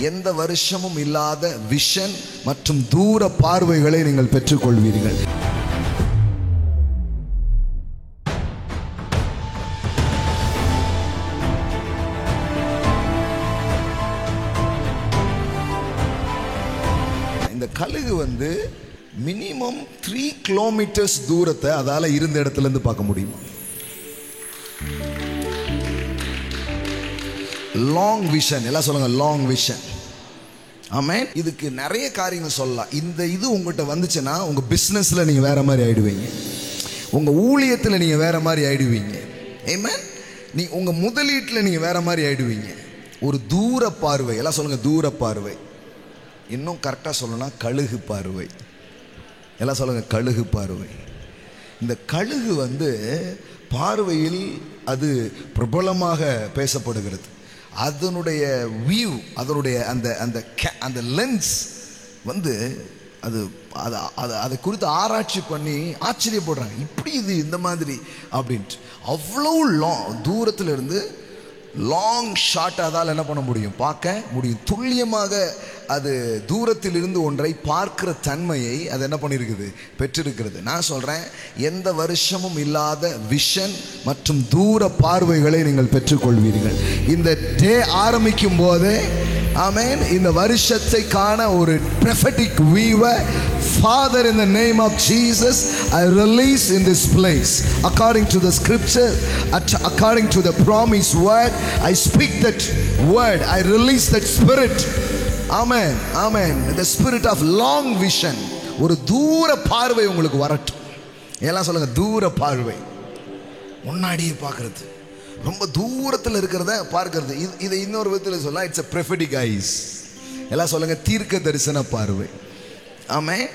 எந்த வருஷமும் இல்லாத விஷன் மற்றும் தூர பார்வைகளை நீங்கள் பெற்றுக்கொள்வீர்கள். இந்த கழுகு மினிமம் 3 கிலோமீட்டர்ஸ் தூரத்தை அதால இருந்த இடத்துல இருந்து பார்க்க முடியும். லாங் விஷன், எல்லாம் சொல்லுங்க லாங் விஷன். ஆமென். இதுக்கு நிறைய காரியங்கள் சொல்லலாம். இந்த இது உங்கள்கிட்ட வந்துச்சுன்னா உங்க பிசினஸ்ல நீங்க வேற மாதிரி ஆயிடுவீங்க, உங்க ஊழியத்தில் நீங்க வேற மாதிரி ஆயிடுவீங்க. ஆமென். நீ உங்க முதலீட்டில் நீங்க வேற மாதிரி ஆயிடுவீங்க. ஒரு தூர பார்வை, எல்லாம் சொல்லுங்க தூர பார்வை. இன்னும் கரெக்டாக சொல்லணும்னா கழுகு பார்வை. எல்லாம் சொல்லுங்க கழுகு பார்வை. இந்த கழுகு பார்வையில் அது பிரபலமாக பேசப்படுகிறது. அதனுடைய வியூ, அதனுடைய அந்த லென்ஸ் அது அதை குறித்து ஆராய்ச்சி பண்ணி ஆச்சரியப்படுறாங்க. இப்படி இது இந்த மாதிரி அப்படின்ட்டு. அவ்வளோ தூரத்தில் இருந்து லாங் ஷாட் அதால் என்ன பண்ண முடியும், பார்க்க முடியும். துல்லியமாக அது தூரத்தில் இருந்து ஒன்றை பார்க்கிற தன்மையை அது என்ன பண்ணியிருக்குது, பெற்றிருக்கிறது. நான் சொல்கிறேன், எந்த வருஷமும் இல்லாத விஷன் மற்றும் தூர பார்வைகளை நீங்கள் பெற்றுக்கொள்வீர்கள். இந்த டே ஆரம்பிக்கும் போதே ஆமென், இந்த வருஷத்தை காண ஒரு prophetic view. Father, in the name of Jesus, I release in this place, according to the scripture, according to the promised word, I speak that word, I release that spirit. Amen, amen. The spirit of long vision. ஒரு தூர பார்வை உங்களுக்கு வரட்டும். எல்லாம் சொல்லுங்க தூர பார்வை. முன்னாடியே பார்க்கிறது, ரொம்ப தூரத்தில் இருக்கிறத பார்க்கிறது. இதை இன்னொரு விதத்தில் சொல்லலாம், இட்ஸ் a prophetic eyes. எல்லாம் சொல்லுங்க தீர்க்க தரிசன பார்வை. ஆமென்.